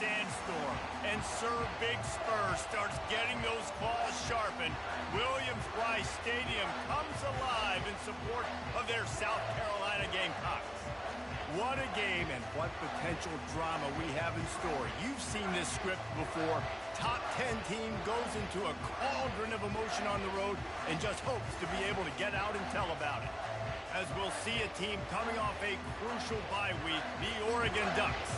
sandstorm, and Sir Big Spur starts getting those claws sharpened, Williams-Brice Stadium comes alive in support of their South Carolina Gamecocks. What a game and what potential drama we have in store. You've seen this script before. Top 10 team goes into a cauldron of emotion on the road and just hopes to be able to get out and tell about it. As we'll see a team coming off a crucial bye week, the Oregon Ducks,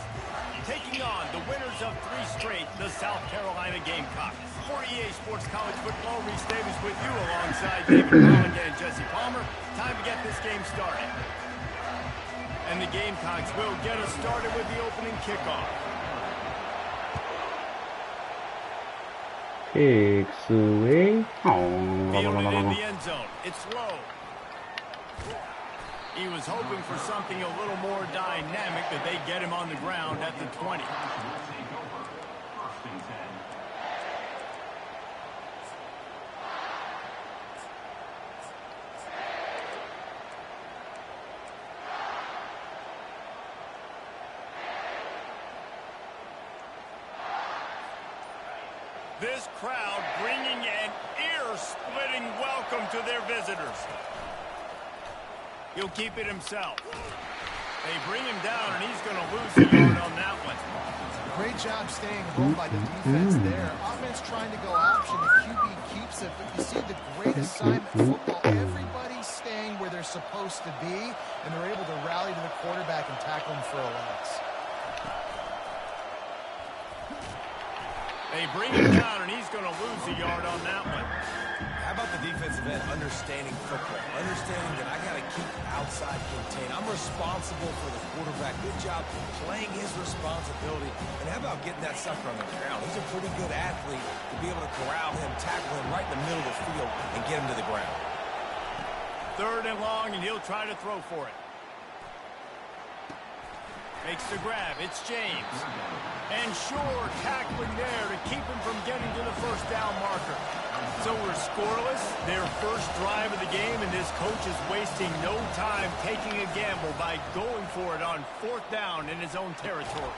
taking on the winners of 3 straight, the South Carolina Gamecocks. For EA Sports College Football, Reese Davis with you alongside David Holland and Jesse Palmer. Time to get this game started. And the Gamecocks will get us started with the opening kickoff. Kicks away. Fielded in the end zone. It's low. He was hoping for something a little more dynamic, that they get him on the ground at the 20. This crowd bringing an ear-splitting welcome to their visitors. He'll keep it himself. They bring him down, and he's going to lose the yard on that one. Great job staying home by the defense there. Offense trying to go option. The QB keeps it, but you see the great assignment football. Everybody's staying where they're supposed to be, and they're able to rally to the quarterback and tackle him for a loss. They bring him down, and he's going to lose a yard on that one. How about the defensive end understanding football, understanding that I got to keep outside contained. I'm responsible for the quarterback. Good job playing his responsibility. And how about getting that sucker on the ground? He's a pretty good athlete to be able to corral him, tackle him right in the middle of the field, and get him to the ground. 3rd and long, and he'll try to throw for it. Makes the grab. It's James. And Shore tackling there to keep him from getting to the first down marker. So we're scoreless, their first drive of the game, and this coach is wasting no time taking a gamble by going for it on 4th down in his own territory.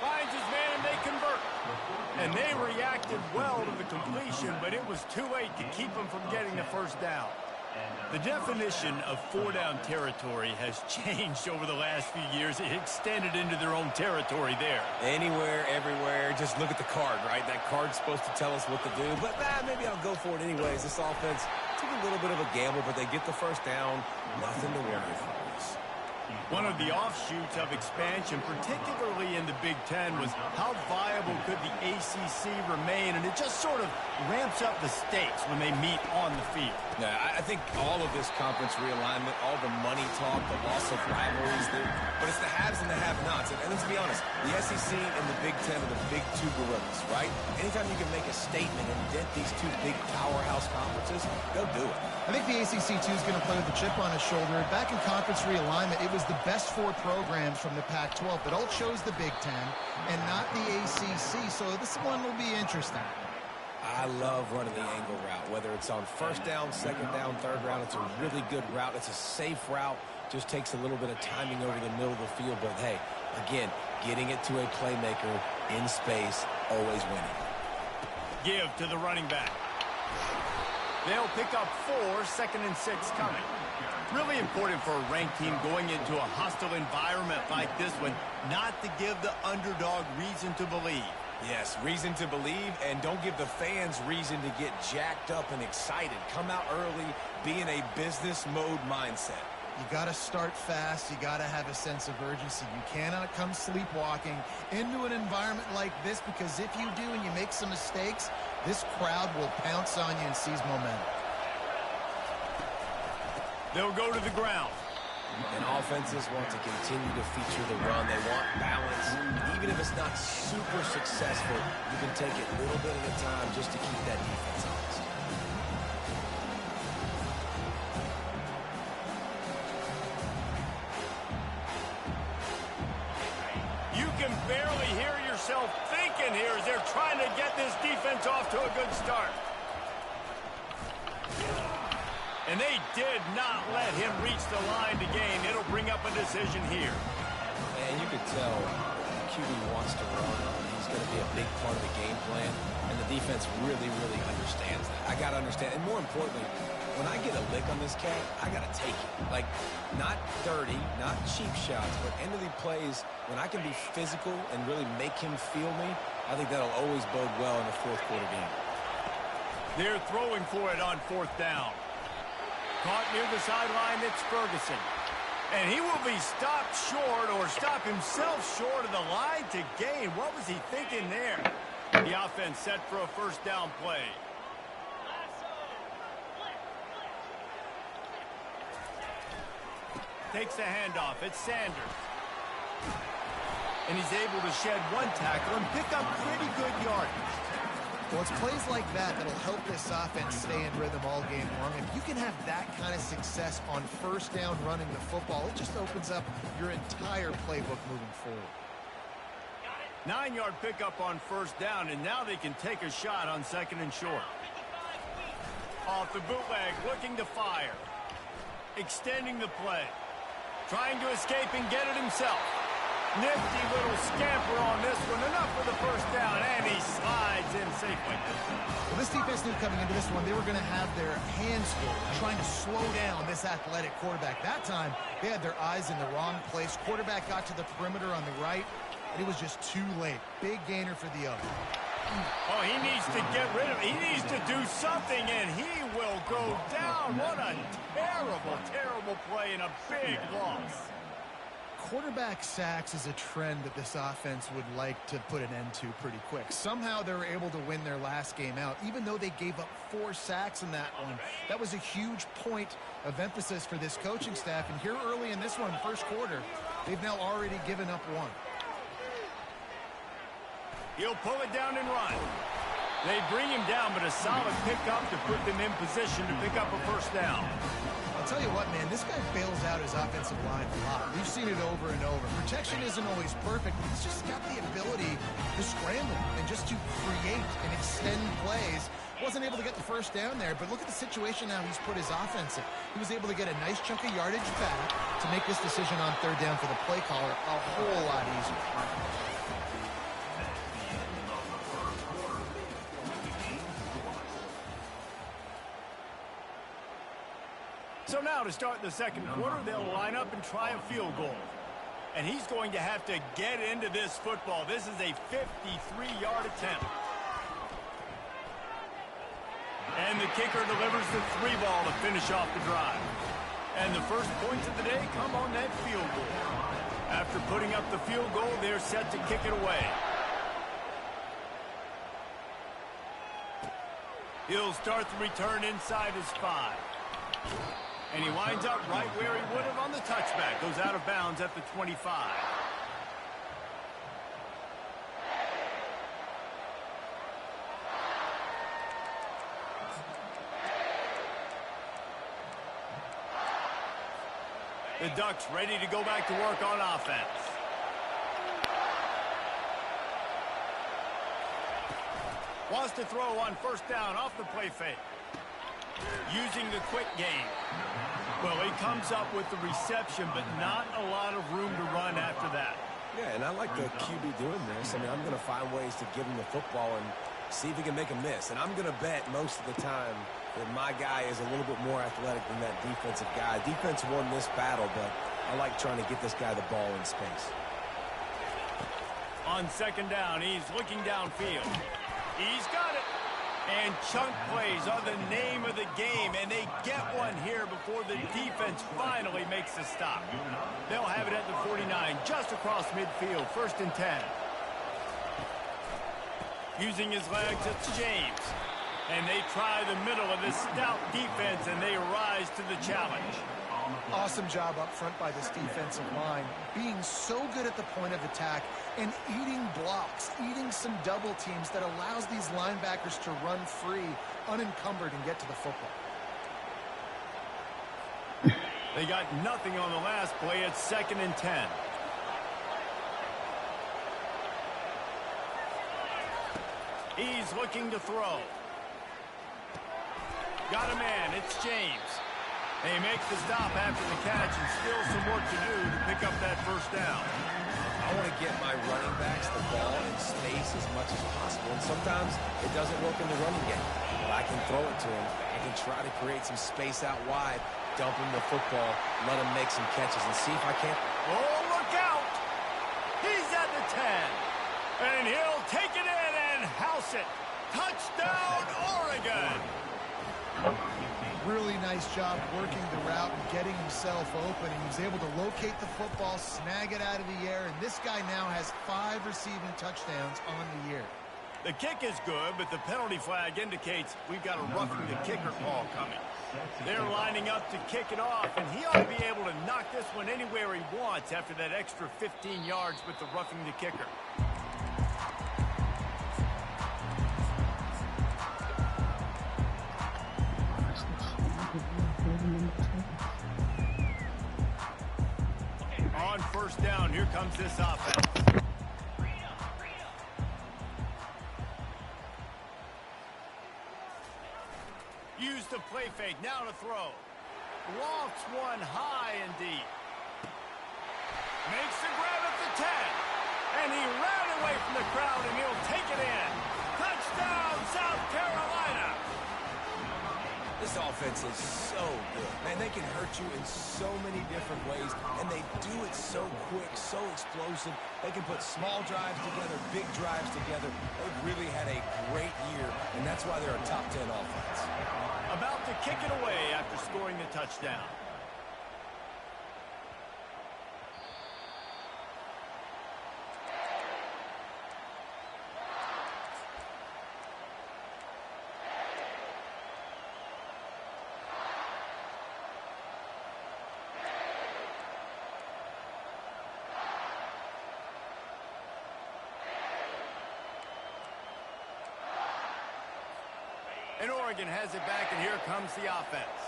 Finds his man, and they convert. And they reacted well to the completion, but it was too late to keep him from getting the first down. The definition of 4-down territory has changed over the last few years. It extended into their own territory there. Anywhere, everywhere, just look at the card, right? That card's supposed to tell us what to do, but maybe I'll go for it anyways. This offense took a little bit of a gamble, but they get the first down. Nothing to worry about. One of the offshoots of expansion, particularly in the Big Ten, was how viable could the ACC remain, and it just sort of ramps up the stakes when they meet on the field. Yeah, I think all of this conference realignment, all the money talk, the loss of rivalries, but it's the haves and the have-nots. And let's be honest, the SEC and the Big Ten are the big 2 gorillas, right? Anytime you can make a statement and dent these 2 big powerhouse conferences, go do it. I think the ACC, too, is going to play with a chip on his shoulder. Back in conference realignment, it was the best 4 programs from the Pac-12 that all chose the Big Ten and not the ACC, so this one will be interesting. I love running the angle route, whether it's on 1st down, 2nd down, 3rd round. It's a really good route. It's a safe route. Just takes a little bit of timing over the middle of the field. But, hey, again, getting it to a playmaker in space, always winning. Give to the running back. They'll pick up 4, 2nd and 6 coming. Really important for a ranked team going into a hostile environment like this one, not to give the underdog reason to believe. Yes, reason to believe, and don't give the fans reason to get jacked up and excited. Come out early, be in a business mode mindset. You got to start fast. You got to have a sense of urgency. You cannot come sleepwalking into an environment like this, because if you do and you make some mistakes, this crowd will pounce on you and seize momentum. They'll go to the ground. And offenses want to continue to feature the run. They want balance. Even if it's not super successful, you can take it a little bit at a time just to keep that defense honest. You can barely hear yourself thinking here as they're trying to get this defense off to a good start. And they did not let him reach the line to gain. It'll bring up a decision here. And you could tell QB wants to run, he's going to be a big part of the game plan, and the defense really, really understands that. I got to understand, and more importantly, when I get a lick on this cat, I got to take it. Like, not dirty, not cheap shots, but end of the plays, when I can be physical and really make him feel me, I think that'll always bode well in the fourth quarter game. They're throwing for it on fourth down. Caught near the sideline, it's Ferguson. And he will be stopped short or stop himself short of the line to gain. What was he thinking there? The offense set for a first down play. Takes the handoff. It's Sanders. And he's able to shed one tackle and pick up pretty good yardage. Well, it's plays like that that'll help this offense stay in rhythm all game long. If you can have that kind of success on first down running the football, it just opens up your entire playbook moving forward. 9-yard pickup on first down, and now they can take a shot on second and short. Off the bootleg, looking to fire. Extending the play. Trying to escape and get it himself. Nifty little scamper on this one. Enough for the first down, and he slides in safely. Well, this defense knew coming into this one they were going to have their hands full trying to slow down this athletic quarterback. That time, they had their eyes in the wrong place. Quarterback got to the perimeter on the right, and it was just too late. Big gainer for the other. Oh, he needs to get rid of it. He needs to do something, and he will go down. What a terrible, terrible play and a big loss. Quarterback sacks is a trend that this offense would like to put an end to pretty quick. Somehow they were able to win their last game out, even though they gave up 4 sacks in that one. That was a huge point of emphasis for this coaching staff. And here early in this one, first quarter, they've now already given up 1. He'll pull it down and run. They bring him down, but a solid pickup to put them in position to pick up a first down. I'll tell you what, man, this guy bails out his offensive line a lot. We've seen it over and over. Protection isn't always perfect, but he's just got the ability to scramble and just to create and extend plays. Wasn't able to get the first down there, but look at the situation now he's put his offense in. He was able to get a nice chunk of yardage back to make this decision on third down for the play caller a whole lot easier. So now to start the second quarter, they'll line up and try a field goal. And he's going to have to get into this football. This is a 53-yard attempt. And the kicker delivers the 3-ball to finish off the drive. And the first points of the day come on that field goal. After putting up the field goal, they're set to kick it away. He'll start the return inside his 5. And he winds up right where he would have on the touchback. Goes out of bounds at the 25. The Ducks ready to go back to work on offense. Wants to throw on first down off the play fake. Using the quick game. Well, he comes up with the reception, but not a lot of room to run after that. Yeah, and I like the QB doing this. I mean, I'm going to find ways to give him the football and see if he can make a miss. And I'm going to bet most of the time that my guy is a little bit more athletic than that defensive guy. Defense won this battle, but I like trying to get this guy the ball in space. On second down, he's looking downfield. He's got it. And chunk plays are the name of the game, and they get one here before the defense finally makes a stop. They'll have it at the 49, just across midfield, 1st and 10. Using his legs, it's James. And they try the middle of this stout defense, and they rise to the challenge. Awesome job up front by this defensive line, being so good at the point of attack and eating blocks, eating some double teams that allows these linebackers to run free, unencumbered, and get to the football. They got nothing on the last play. It's 2nd and 10. He's looking to throw. Got a man. It's James. And he makes the stop after the catch and still some work to do to pick up that first down. I want to get my running backs the ball in space as much as possible, and sometimes it doesn't work in the running game. But I can throw it to him. I can try to create some space out wide, dump him the football, let him make some catches, and see if I can't. Oh, look out! He's at the 10. And he'll take it in and house it. Touchdown, Oregon! Really nice job working the route and getting himself open. He was able to locate the football, snag it out of the air, and this guy now has 5 receiving touchdowns on the year. The kick is good, but the penalty flag indicates we've got a roughing the kicker call coming. They're lining up to kick it off, and he ought to be able to knock this one anywhere he wants after that extra 15 yards with the roughing the kicker. On first down, here comes this offense. Use the play fake, now to throw. Lofts one high and deep. Makes the grab at the 10. And he ran away from the crowd, and he'll take it in. Touchdown, South Carolina! This offense is so good. Man, they can hurt you in so many different ways, and they do it so quick, so explosive. They can put small drives together, big drives together. They've really had a great year, and that's why they're a top 10 offense. About to kick it away after scoring the touchdown. And Oregon has it back, and here comes the offense.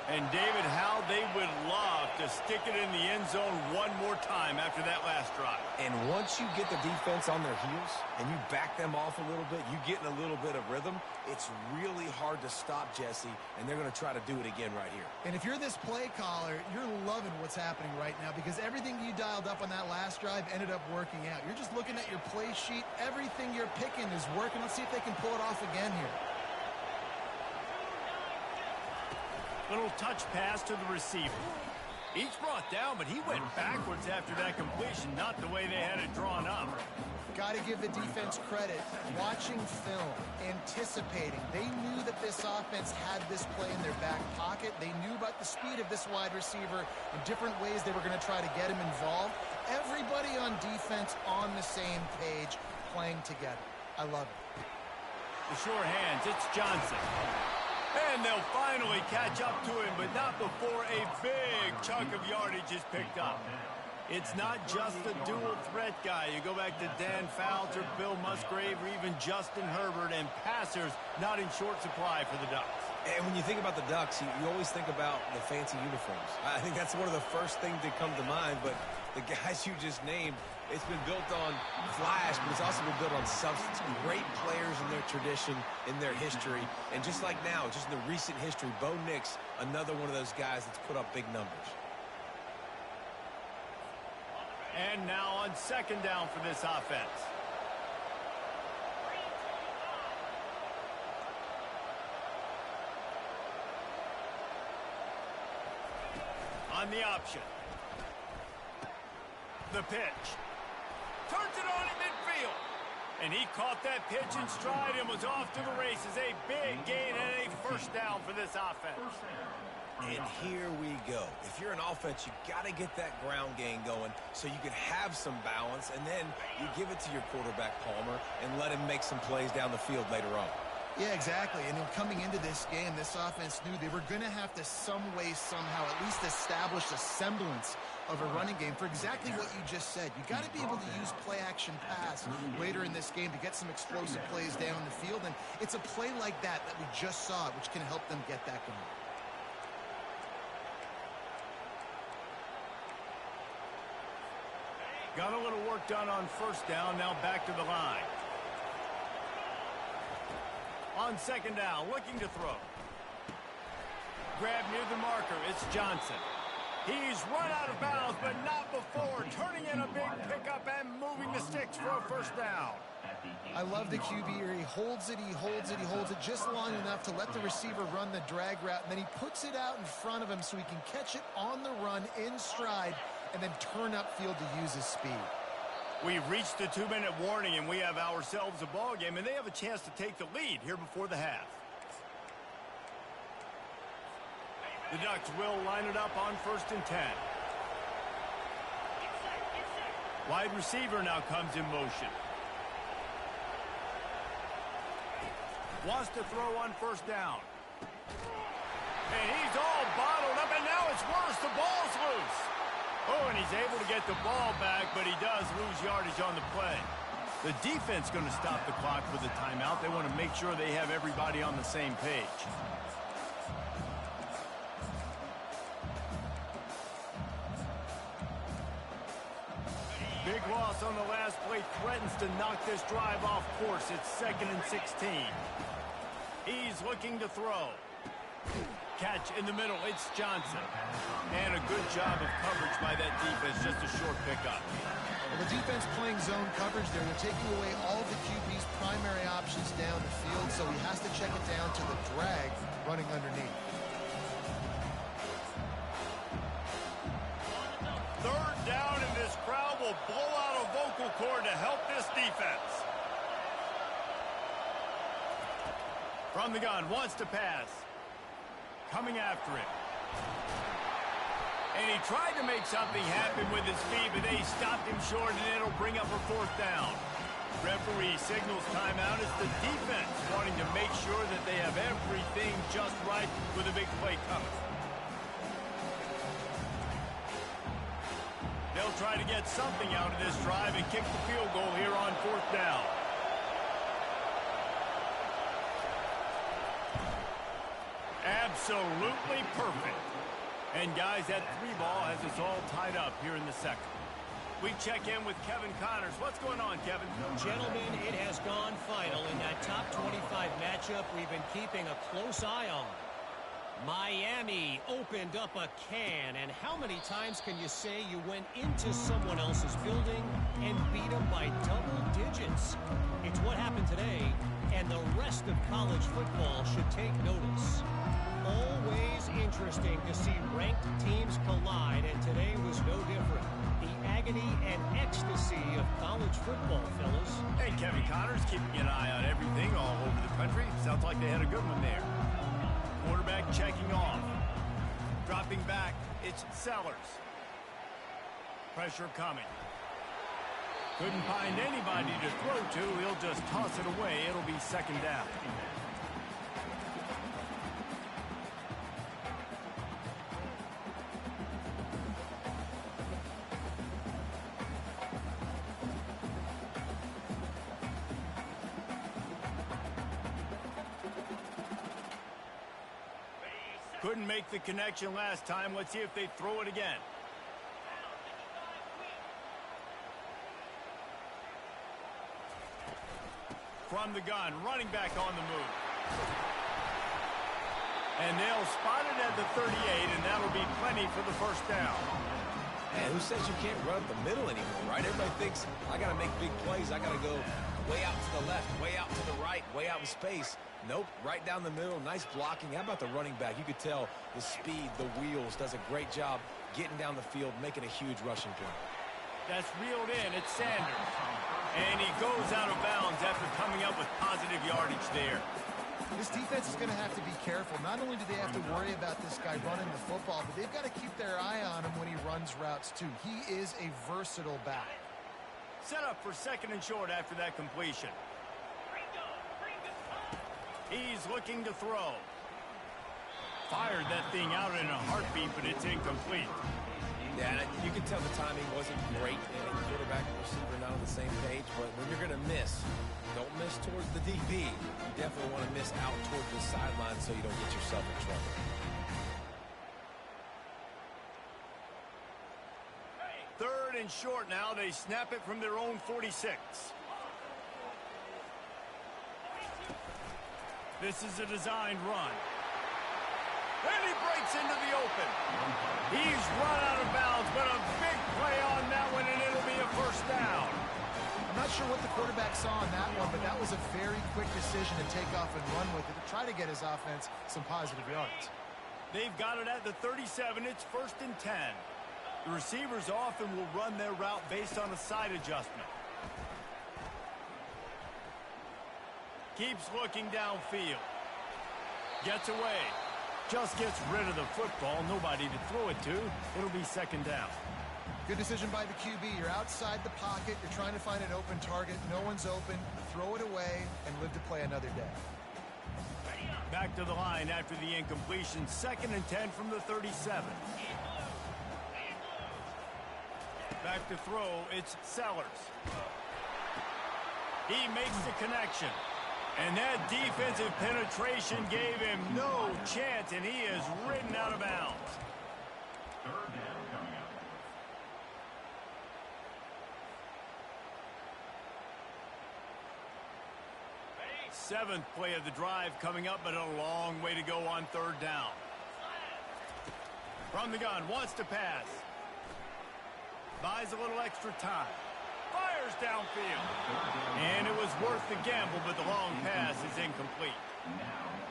And David, how they would love to stick it in the end zone one more time after that last drive. And once you get the defense on their heels and you back them off a little bit, you get in a little bit of rhythm, it's really hard to stop Jesse, and they're going to try to do it again right here. And if you're this play caller, you're loving what's happening right now because everything you dialed up on that last drive ended up working out. You're just looking at your play sheet. Everything you're picking is working. Let's see if they can pull it off again here. Little touch pass to the receiver. He's brought down, but he went backwards after that completion, not the way they had it drawn up. Got to give the defense credit. Watching film, anticipating. They knew that this offense had this play in their back pocket. They knew about the speed of this wide receiver and different ways they were going to try to get him involved. Everybody on defense on the same page, playing together. I love it. The sure hands, it's Johnson. And they'll finally catch up to him, but not before a big chunk of yardage is picked up. It's not just a dual threat guy. You go back to Dan Fouts or Bill Musgrave or even Justin Herbert, and passers not in short supply for the Ducks. And when you think about the Ducks, you always think about the fancy uniforms. I think that's one of the first things that come to mind, but the guys you just named, it's been built on flash, but it's also been built on substance. Great players in their tradition, in their history, and just like now, just in the recent history, Bo Nix, another one of those guys that's put up big numbers. And now on second down for this offense. On the option. The pitch. Turns it on in midfield. And he caught that pitch in stride and was off to the races. A big gain and a first down for this offense. And here we go. If you're an offense, you got to get that ground game going so you can have some balance, and then you give it to your quarterback, Palmer, and let him make some plays down the field later on. Yeah, exactly. And coming into this game, this offense knew they were going to have to some way, somehow, at least establish a semblance of a running game for exactly what you just said. You got to be able to use play-action pass later in this game to get some explosive plays down the field. And it's a play like that we just saw, which can help them get that going. Got a little work done on first down, now back to the line. On second down, looking to throw. grab near the marker. It's Johnson. He's run out of bounds, but not before. Turning in a big pickup and moving the sticks for a first down. I love the QB here. He holds it, he holds it, he holds it just long enough to let the receiver run the drag route, and then he puts it out in front of him so he can catch it on the run in stride and then turn upfield to use his speed. We've reached the 2-minute warning, and we have ourselves a ball game, and they have a chance to take the lead here before the half. The Ducks will line it up on 1st and 10. Wide receiver now comes in motion. Wants to throw on 1st down. And he's all bottled up, and now it's worse. The ball's loose. Oh, and he's able to get the ball back, but he does lose yardage on the play. The defense going to stop the clock with a timeout. They want to make sure they have everybody on the same page. Big loss on the last play threatens to knock this drive off course. It's 2nd and 16. He's looking to throw. Catch in the middle. It's Johnson. And a good job of coverage by that defense. Just a short pickup. Well, the defense playing zone coverage there. They're taking away all the QB's primary options down the field, so he has to check it down to the drag running underneath. 3rd down, and this crowd will blow out a vocal cord to help this defense. From the gun, wants to pass. Coming after it. And he tried to make something happen with his feet, but they stopped him short, and it'll bring up a 4th down. Referee signals timeout. It's the defense wanting to make sure that they have everything just right with a big play coming. They'll try to get something out of this drive and kick the field goal here on 4th down. Absolutely perfect. And guys, that 3 ball has us all tied up here in the 2nd. We check in with Kevin Connors. What's going on, Kevin? Gentlemen, it has gone final in that top 25 matchup we've been keeping a close eye on. Miami opened up a can, and how many times can you say you went into someone else's building and beat them by double digits? It's what happened today, and the rest of college football should take notice. Always interesting to see ranked teams collide, and today was no different. The agony and ecstasy of college football, fellas. Hey, Kevin Connors keeping an eye on everything all over the country. Sounds like they had a good one there. Quarterback checking off. Dropping back, it's Sellers. Pressure coming. Couldn't find anybody to throw to. He'll just toss it away. It'll be 2nd down. Couldn't make the connection last time. Let's see if they throw it again. From the gun, running back on the move. And they'll spot it at the 38, and that'll be plenty for the 1st down. Man, who says you can't run up the middle anymore, right? Everybody thinks, I got to make big plays. I got to go way out to the left, way out to the right, way out in space. Nope, right down the middle. Nice blocking. How about the running back? You could tell the speed, the wheels, does a great job getting down the field, making a huge rushing play. That's reeled in. It's Sanders. And he goes out of bounds after coming up with positive yardage there. This defense is going to have to be careful. Not only do they have to worry about this guy running the football, but they've got to keep their eye on him when he runs routes too. He is a versatile back. Set up for 2nd and short after that completion. He's looking to throw. Fired that thing out in a heartbeat, but it's incomplete. Yeah, you can tell the timing wasn't great. And quarterback and receiver not on the same page. But when you're going to miss, don't miss towards the DB. You definitely want to miss out towards the sideline so you don't get yourself in trouble. Third and short now. They snap it from their own 46. This is a designed run. And he breaks into the open. He's run out of bounds, but a big play on that one, and it'll be a first down. I'm not sure what the quarterback saw on that one, but that was a very quick decision to take off and run with it to try to get his offense some positive yards. They've got it at the 37. It's 1st and 10. The receivers often will run their route based on a side adjustment. Keeps looking downfield. Gets away. Just gets rid of the football. Nobody to throw it to. It'll be 2nd down. Good decision by the QB. You're outside the pocket. You're trying to find an open target. No one's open. Throw it away and live to play another day. Back to the line after the incompletion. 2nd and 10 from the 37. Back to throw. It's Sellers. He makes the connection. And that defensive penetration gave him no chance, and he is ridden out of bounds. 7th play of the drive coming up, but a long way to go on 3rd down. From the gun, wants to pass. Buys a little extra time. Fires downfield. And it was worth the gamble, but the long pass is incomplete.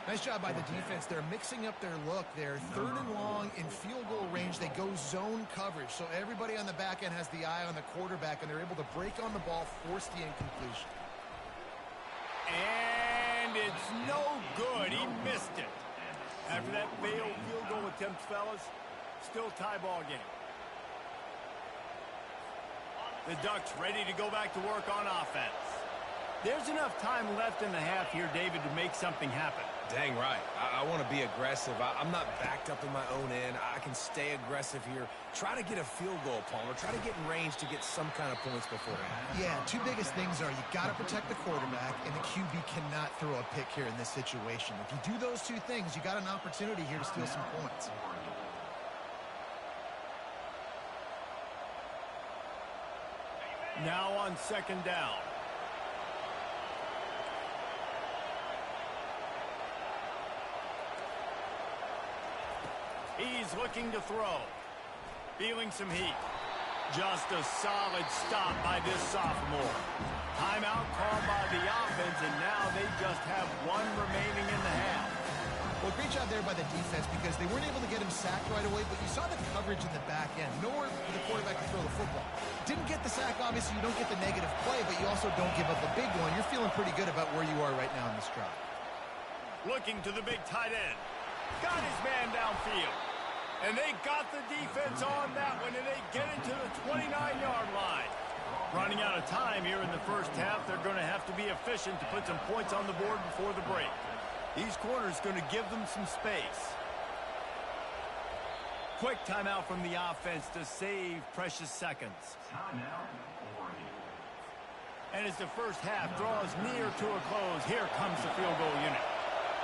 Nice job by the defense. They're mixing up their look there. 3rd and long in field goal range. They go zone coverage. So everybody on the back end has the eye on the quarterback, and they're able to break on the ball, force the incompletion. And it's no good. He missed it. After that failed field goal attempt, fellas, still tie ball game. The Ducks ready to go back to work on offense. There's enough time left in the half here, David, to make something happen. Dang right. I want to be aggressive. I'm not backed up in my own end. I can stay aggressive here. Try to get a field goal, Palmer. Try to get in range to get some kind of points beforehand. Yeah, 2 biggest things are you got to protect the quarterback, and the QB cannot throw a pick here in this situation. If you do those 2 things, you got an opportunity here to steal some points. Now on 2nd down. He's looking to throw. Feeling some heat. Just a solid stop by this sophomore. Timeout called by the offense, and now they just have 1 remaining in the half. Well, great job there by the defense because they weren't able to get him sacked right away, but you saw the coverage in the back end. Nowhere for the quarterback to throw the football. Didn't get the sack, obviously. You don't get the negative play, but you also don't give up a big one. You're feeling pretty good about where you are right now in this drive. Looking to the big tight end. Got his man downfield. And they got the defense on that one, and they get into the 29-yard line. Running out of time here in the first half, they're going to have to be efficient to put some points on the board before the break. These corners going to give them some space. Quick timeout from the offense to save precious seconds. And as the first half draws near to a close, here comes the field goal unit.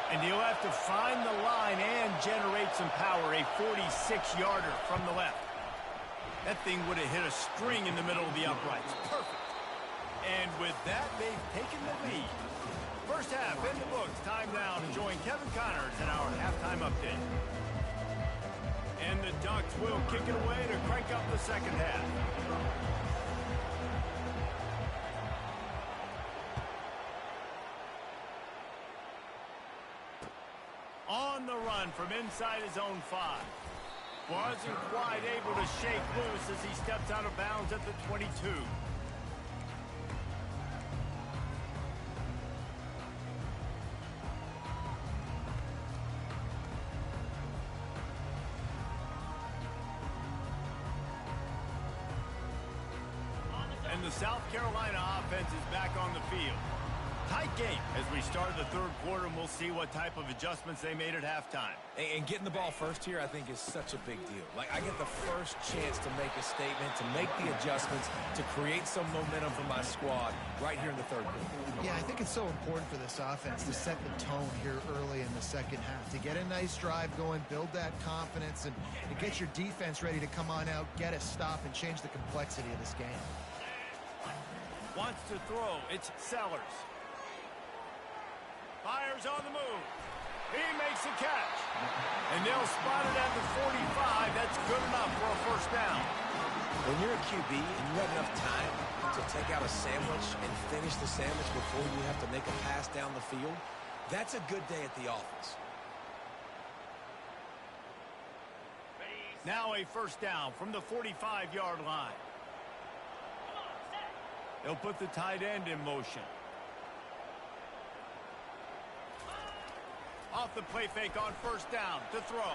And he'll have to find the line and generate some power, a 46-yarder from the left. That thing would have hit a string in the middle of the uprights. Perfect. And with that, they've taken the lead. First half in the books. Time now to join Kevin Connors in our halftime update. And the Ducks will kick it away to crank up the second half. On the run from inside his own 5. Wasn't quite able to shake loose as he steps out of bounds at the 22. And the South Carolina offense is back on the field. Tight game as we start the 3rd quarter, and we'll see what type of adjustments they made at halftime. And getting the ball first here, I think, is such a big deal. Like, I get the first chance to make a statement, to make the adjustments, to create some momentum for my squad right here in the 3rd quarter. Yeah, I think it's so important for this offense to set the tone here early in the second half, to get a nice drive going, build that confidence, and get your defense ready to come on out, get a stop, and change the complexity of this game. Wants to throw. It's Sellers. Fires on the move. He makes a catch. And they'll spot it at the 45. That's good enough for a first down. When you're a QB and you have enough time to take out a sandwich and finish the sandwich before you have to make a pass down the field, that's a good day at the office. Now a first down from the 45-yard line. They'll put the tight end in motion. Off the play fake on first down to throw.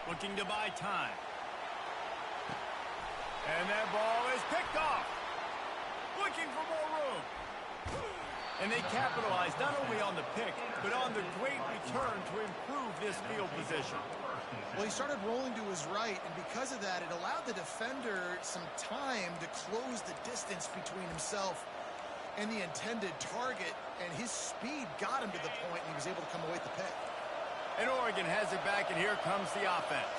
Looking to buy time. And that ball is picked off. Looking for more room. And they capitalize not only on the pick, but on the great return to improve this field position. Well, he started rolling to his right, and because of that, it allowed the defender some time to close the distance between himself and the intended target, and his speed got him to the point, and he was able to come away with the pick. And Oregon has it back, and here comes the offense.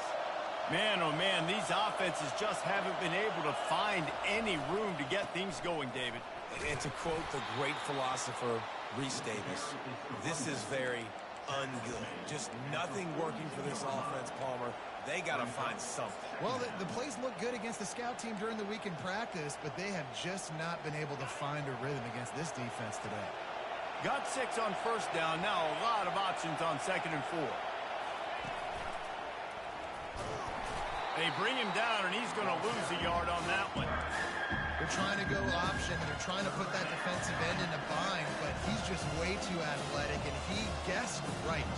Man, oh man, these offenses just haven't been able to find any room to get things going, David. And to quote the great philosopher, Reese Davis, this is very ungood. Just nothing working for this offense, Palmer. They got to find something. Well, the plays look good against the scout team during the week in practice, but they have just not been able to find a rhythm against this defense today. Got 6 on first down. Now a lot of options on 2nd and 4. They bring him down, and he's going to lose a yard on that one. They're trying to go option, and they're trying to put that defensive end in a bind, but he's just way too athletic, and he guessed right.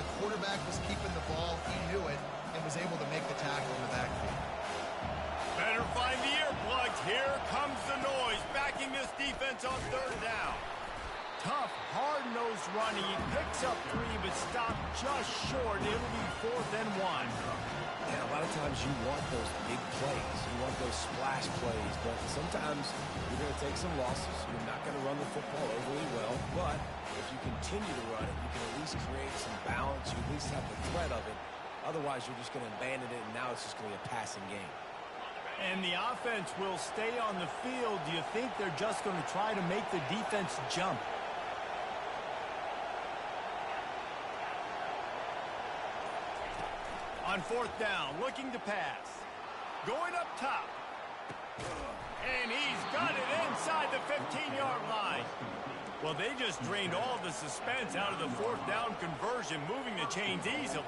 The quarterback was keeping the ball. He knew it and was able to make the tackle in the backfield. Better find the earplugs. Here comes the noise, backing this defense on 3rd down. Tough, hard-nosed running. He picks up 3, but stopped just short. It'll be 4th and 1. And a lot of times you want those big plays. You want those splash plays. But sometimes you're going to take some losses. You're not going to run the football overly well. But if you continue to run it, you can at least create some balance. You at least have the threat of it. Otherwise, you're just going to abandon it, and now it's just going to be a passing game. And the offense will stay on the field. Do you think they're just going to try to make the defense jump? On 4th down, looking to pass. Going up top. And he's got it inside the 15-yard line. Well, they just drained all the suspense out of the 4th down conversion, moving the chains easily.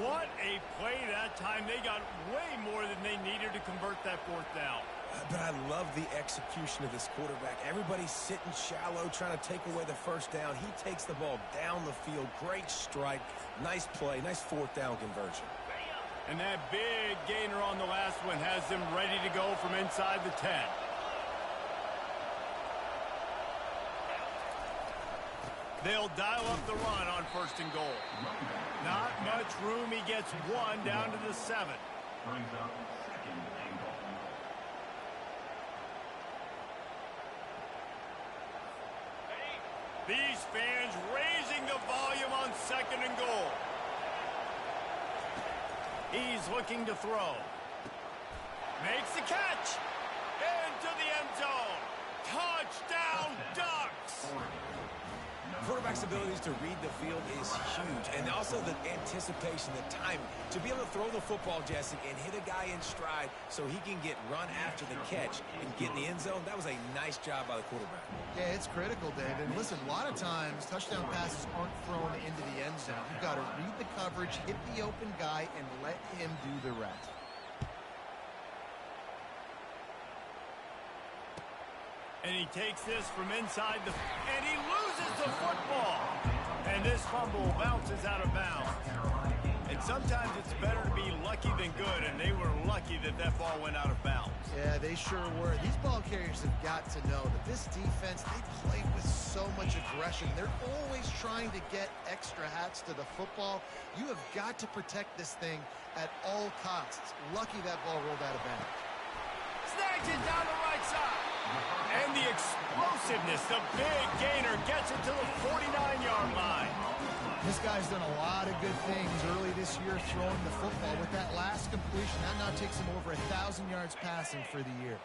What a play that time. They got way more than they needed to convert that 4th down. But I love the execution of this quarterback. Everybody's sitting shallow, trying to take away the 1st down. He takes the ball down the field. Great strike. Nice play. Nice 4th down conversion. And that big gainer on the last one has them ready to go from inside the 10. They'll dial up the run on 1st and goal. Not much room. He gets 1 down to the 7. These fans raising the volume on 2nd and goal. He's looking to throw. Makes the catch. Into the end zone. Touchdown, Ducks. Quarterback's abilities to read the field is huge, and also the anticipation, the timing. To be able to throw the football, Jesse, and hit a guy in stride so he can get run after the catch and get in the end zone, that was a nice job by the quarterback. Yeah, it's critical, David. And listen, a lot of times touchdown passes aren't thrown into the end zone. You've got to read the coverage, hit the open guy, and let him do the rest. And he takes this from inside the... And he loses the football. And this fumble bounces out of bounds. And sometimes it's better to be lucky than good, and they were lucky that that ball went out of bounds. Yeah, they sure were. These ball carriers have got to know that this defense, they play with so much aggression. They're always trying to get extra hats to the football. You have got to protect this thing at all costs. Lucky that ball rolled out of bounds. Snags it down the right side. And the explosiveness, the big gainer gets it to the 49-yard line. This guy's done a lot of good things early this year throwing the football. With that last completion, that now takes him over 1,000 yards passing for the year.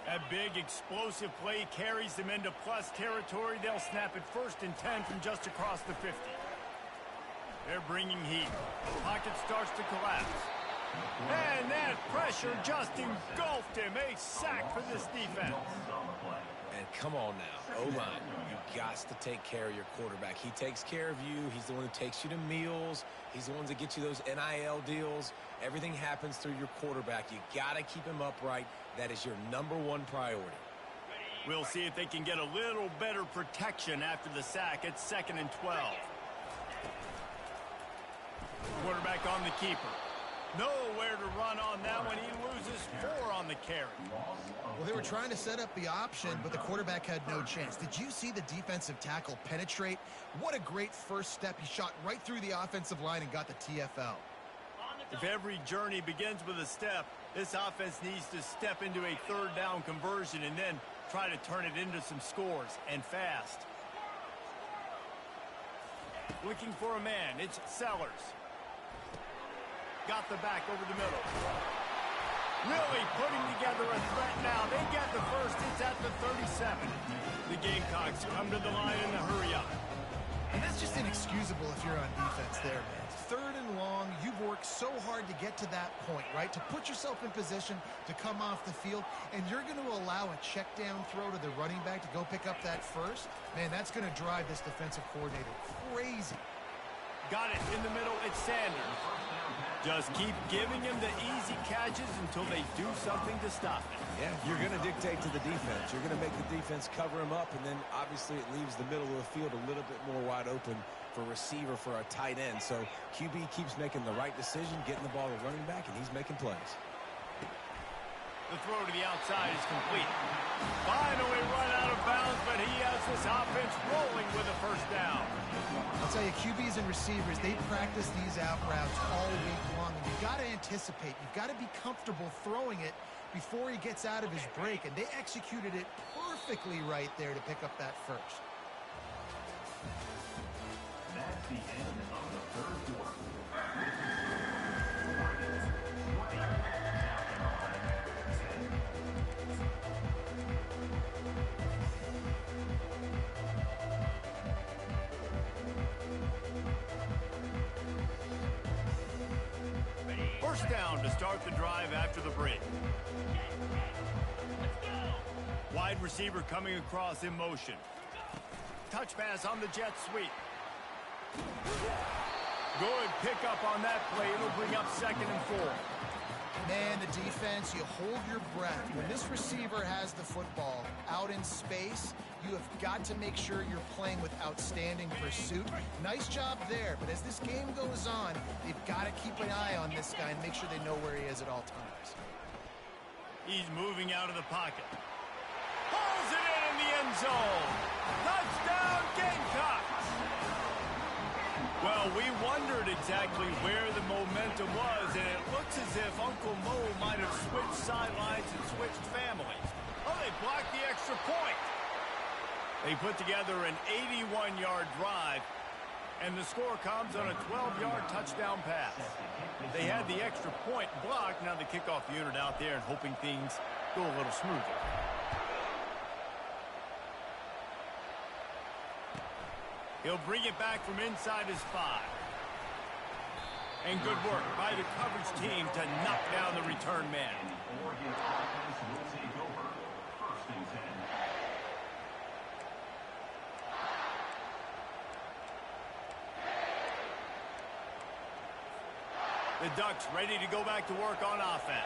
That big explosive play carries them into plus territory. They'll snap it 1st and 10 from just across the 50. They're bringing heat. The pocket starts to collapse. And that pressure just engulfed him. A sack for this defense. And come on now, O-line, you got to take care of your quarterback. He takes care of you. He's the one who takes you to meals. He's the one that gets you those NIL deals. Everything happens through your quarterback. You got to keep him upright. That is your #1 priority. We'll see if they can get a little better protection after the sack. It's 2nd and 12. Quarterback on the keeper. Nowhere to run on that one. He loses 4 on the carry. Well, they were trying to set up the option, but the quarterback had no chance. Did you see the defensive tackle penetrate? What a great first step. He shot right through the offensive line and got the TFL. If every journey begins with a step, this offense needs to step into a 3rd down conversion and then try to turn it into some scores, and fast. Looking for a man. It's Sellers. Got the back over the middle. Really putting together a threat now. They get the first. It's at the 37. The Gamecocks come to the line in a hurry up. And that's just inexcusable if you're on defense there, man. 3rd and long, you've worked so hard to get to that point, right? To put yourself in position to come off the field, and you're going to allow a check down throw to the running back to go pick up that first? Man, that's going to drive this defensive coordinator crazy. Got it in the middle. It's Sanders. Just keep giving him the easy catches until they do something to stop it. Yeah, you're going to dictate to the defense. You're going to make the defense cover him up, and then obviously it leaves the middle of the field a little bit more wide open for receiver, for a tight end. So QB keeps making the right decision, getting the ball to running back, and he's making plays. The throw to the outside is complete. Finally run out of bounds, but he has this offense rolling with a first down. I'll tell you, QBs and receivers, they practice these out routes all week long. And you've got to anticipate. You've got to be comfortable throwing it before he gets out of his break. And they executed it perfectly right there to pick up that first. That's the end of the 3rd quarter. First down to start the drive after the break. Wide receiver coming across in motion. Touch pass on the jet sweep. Good pickup on that play. It'll bring up 2nd and 4. Man, the defense, you hold your breath. When this receiver has the football out in space, you have got to make sure you're playing with outstanding pursuit. Nice job there, but as this game goes on, they've got to keep an eye on this guy and make sure they know where he is at all times. He's moving out of the pocket. Pulls it in the end zone. Touchdown, Gamecocks! Well, we wondered exactly where the momentum was, and it looks as if Uncle Mo might have switched sidelines and switched families. Oh, they blocked the extra point. They put together an 81-yard drive, and the score comes on a 12-yard touchdown pass. They had the extra point blocked. Now the kickoff unit out there and hoping things go a little smoother. He'll bring it back from inside his 5. And good work by the coverage team to knock down the return man. The Ducks ready to go back to work on offense.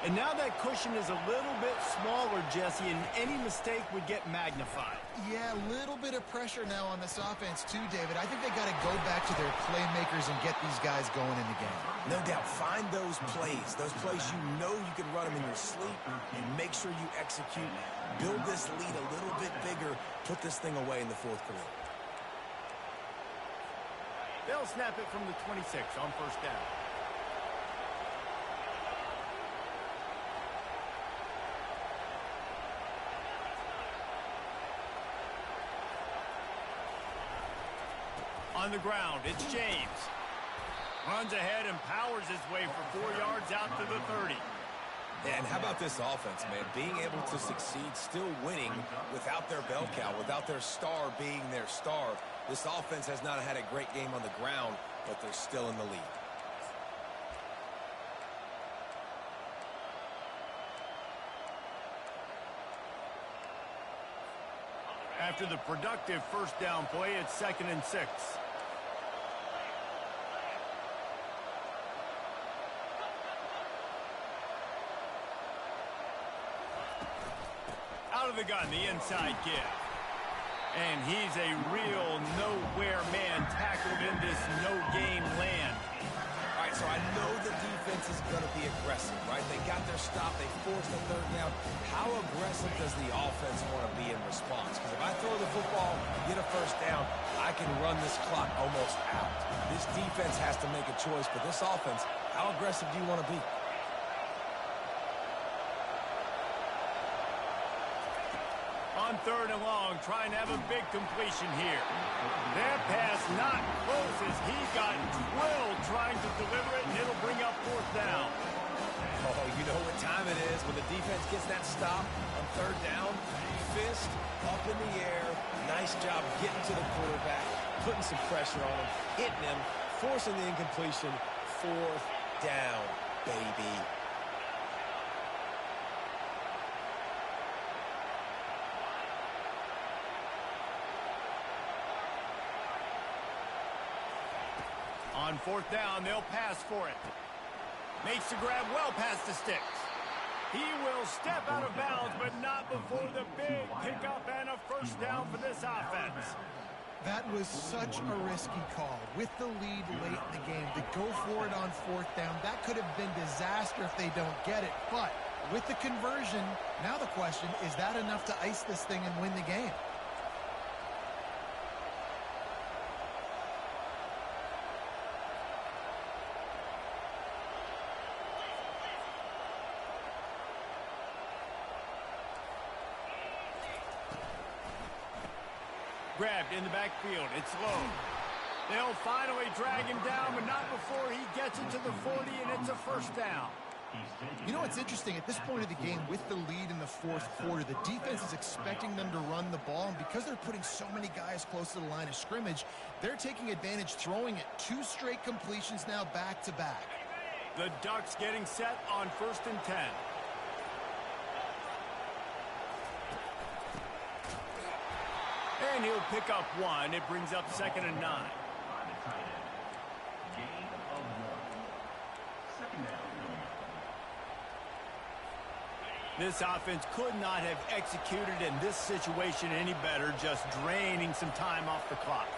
And now that cushion is a little bit smaller, Jesse, and any mistake would get magnified. Yeah, a little bit of pressure now on this offense too, David. I think they got to go back to their playmakers and get these guys going in the game. No doubt. Find those plays you know you can run them in your sleep, and make sure you execute. Build this lead a little bit bigger. Put this thing away in the 4th quarter. They'll snap it from the 26 on first down. On the ground, it's James. Runs ahead and powers his way for 4 yards out to the 30. And how about this offense, man? Being able to succeed, still winning without their bell cow, without their star being their star. This offense has not had a great game on the ground, but they're still in the lead. After the productive first down play, it's 2nd and 6. Out of the gun, the inside give. And he's a real nowhere man tackled in this no-game land. All right, so I know the defense is going to be aggressive, right? They got their stop. They forced the 3rd down. How aggressive does the offense want to be in response? Because if I throw the football, get a 1st down, I can run this clock almost out. This defense has to make a choice. For this offense, how aggressive do you want to be? On 3rd and long, trying to have a big completion here. That pass not close as he got drilled trying to deliver it, and it'll bring up 4th down. Oh, you know what time it is when the defense gets that stop on 3rd down. Fist up in the air. Nice job getting to the quarterback, putting some pressure on him, hitting him, forcing the incompletion. 4th down, baby. On 4th down, they'll pass for it. Makes the grab well past the sticks. He will step out of bounds, but not before the big pickup and a 1st down for this offense. That was such a risky call. With the lead late in the game, to go for it on 4th down, that could have been disaster if they don't get it. But with the conversion, now the question, is that enough to ice this thing and win the game? Grabbed in the backfield. It's low. They'll finally drag him down, but not before he gets it to the 40, and it's a 1st down. You know, it's interesting. At this point of the game, with the lead in the 4th quarter, the defense is expecting them to run the ball, and because they're putting so many guys close to the line of scrimmage, they're taking advantage, throwing it. 2 straight completions now back-to-back. The Ducks getting set on 1st and 10. And he'll pick up 1. It brings up 2nd and 9. Gain of 1. 2nd down. This offense could not have executed in this situation any better, just draining some time off the clock.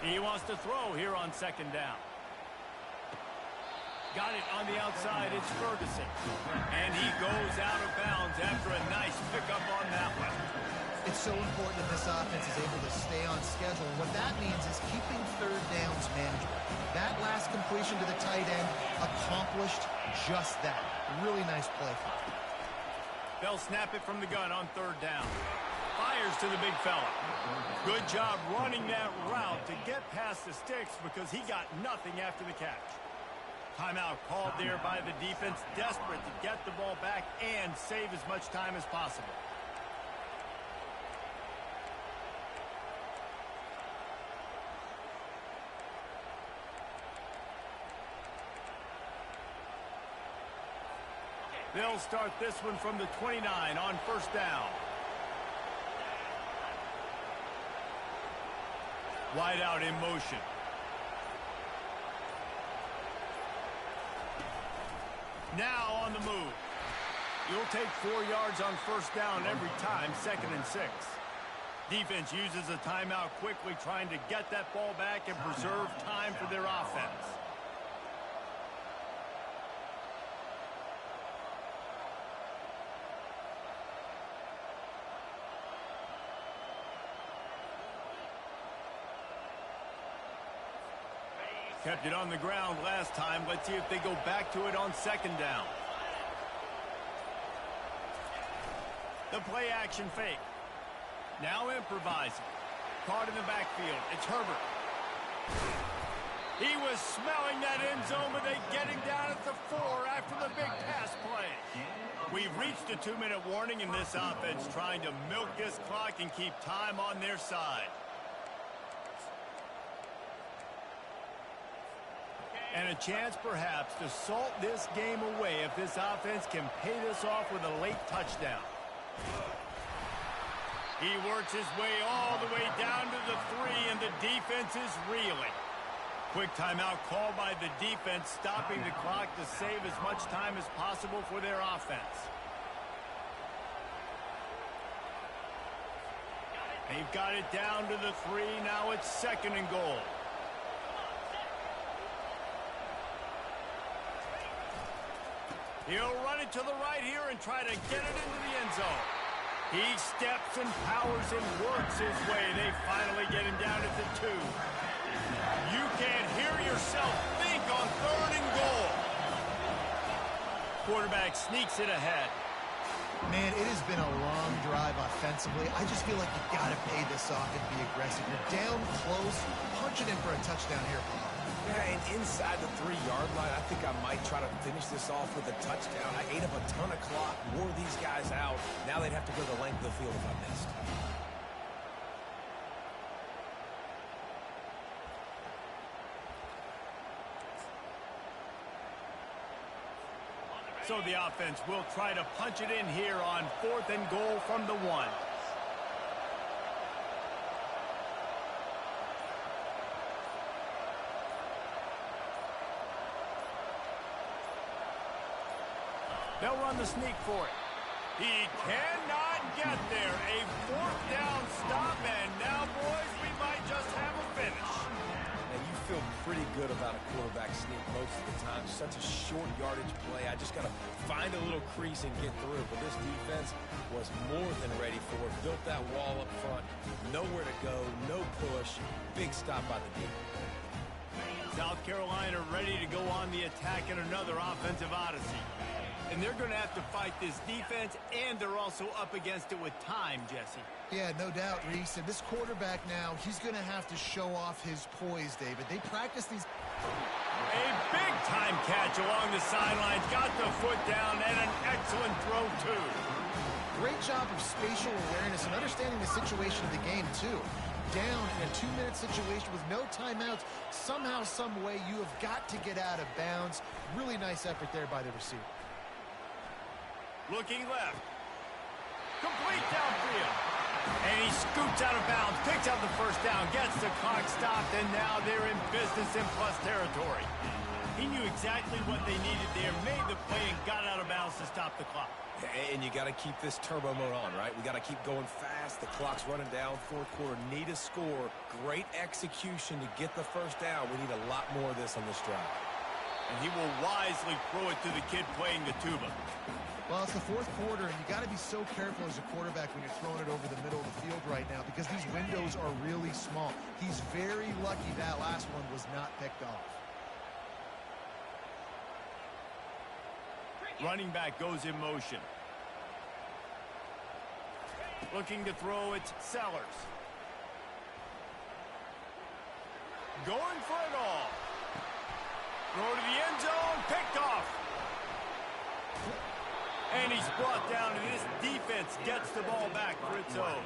He wants to throw here on 2nd down. Got it on the outside. It's Ferguson. And he goes out of bounds after a nice pickup on that one. It's so important that this offense is able to stay on schedule. And what that means is keeping 3rd downs manageable. That last completion to the tight end accomplished just that. Really nice play. They'll snap it from the gun on 3rd down. Fires to the big fella. Good job running that route to get past the sticks because he got nothing after the catch. Timeout called there by the defense, desperate to get the ball back and save as much time as possible. They'll start this one from the 29 on 1st down. Wide out in motion. Now on the move. You'll take 4 yards on 1st down every time, 2nd and 6. Defense uses a timeout quickly, trying to get that ball back and preserve time for their offense. Kept it on the ground last time. Let's see if they go back to it on 2nd down. The play action fake. Now improvising. Caught in the backfield. It's Herbert. He was smelling that end zone, but they get him down at the 4 after the big pass play. We've reached a 2-minute warning in this offense, trying to milk this clock and keep time on their side. And a chance, perhaps, to salt this game away if this offense can pay this off with a late touchdown. He works his way all the way down to the 3, and the defense is reeling. Quick timeout called by the defense, stopping the clock to save as much time as possible for their offense. They've got it down to the 3. Now it's 2nd and goal. He'll run it to the right here and try to get it into the end zone. He steps and powers and works his way. They finally get him down at the 2. You can't hear yourself think on 3rd and goal. Quarterback sneaks it ahead. Man, it has been a long drive offensively. I just feel like you got to pay this off and be aggressive. You're down close. Punch it in for a touchdown here, Bob. Yeah, and inside the 3-yard line, I think I might try to finish this off with a touchdown. I ate up a ton of clock, wore these guys out. Now they'd have to go the length of the field if I missed. So the offense will try to punch it in here on 4th and goal from the 1. They'll run the sneak for it. He cannot get there. A 4th down stop, and now, boys, we might just have a finish. Now, you feel pretty good about a quarterback sneak most of the time. Such a short yardage play. I just got to find a little crease and get through. But this defense was more than ready for it. Built that wall up front. Nowhere to go. No push. Big stop by the defense. South Carolina ready to go on the attack in another offensive odyssey. And they're going to have to fight this defense, and they're also up against it with time, Jesse. Yeah, no doubt, Reese. And this quarterback now, he's going to have to show off his poise, David. They practice these... A big-time catch along the sidelines. Got the foot down, and an excellent throw, too. Great job of spatial awareness and understanding the situation of the game, too. Down in a 2-minute situation with no timeouts. Somehow, some way, you have got to get out of bounds. Really nice effort there by the receiver. Looking left. Complete downfield. And he scoots out of bounds, picks up the 1st down, gets the clock stopped, and now they're in business in plus territory. He knew exactly what they needed there, made the play, and got out of bounds to stop the clock. And you got to keep this turbo mode on, right? We got to keep going fast. The clock's running down. 4th quarter, need a score. Great execution to get the 1st down. We need a lot more of this on this drive. And he will wisely throw it to the kid playing the tuba. Well, it's the 4th quarter, and you got to be so careful as a quarterback when you're throwing it over the middle of the field right now because these windows are really small. He's very lucky that last one was not picked off. Running back goes in motion. Looking to throw, it's Sellers. Going for it all. Throw to the end zone, picked off. And he's brought down, and this defense gets the ball back for its own.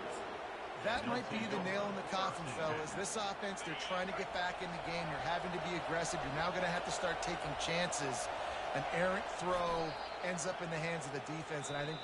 That might be the nail in the coffin, fellas. This offense, they're trying to get back in the game. You're having to be aggressive. You're now going to have to start taking chances. An errant throw ends up in the hands of the defense, and I think that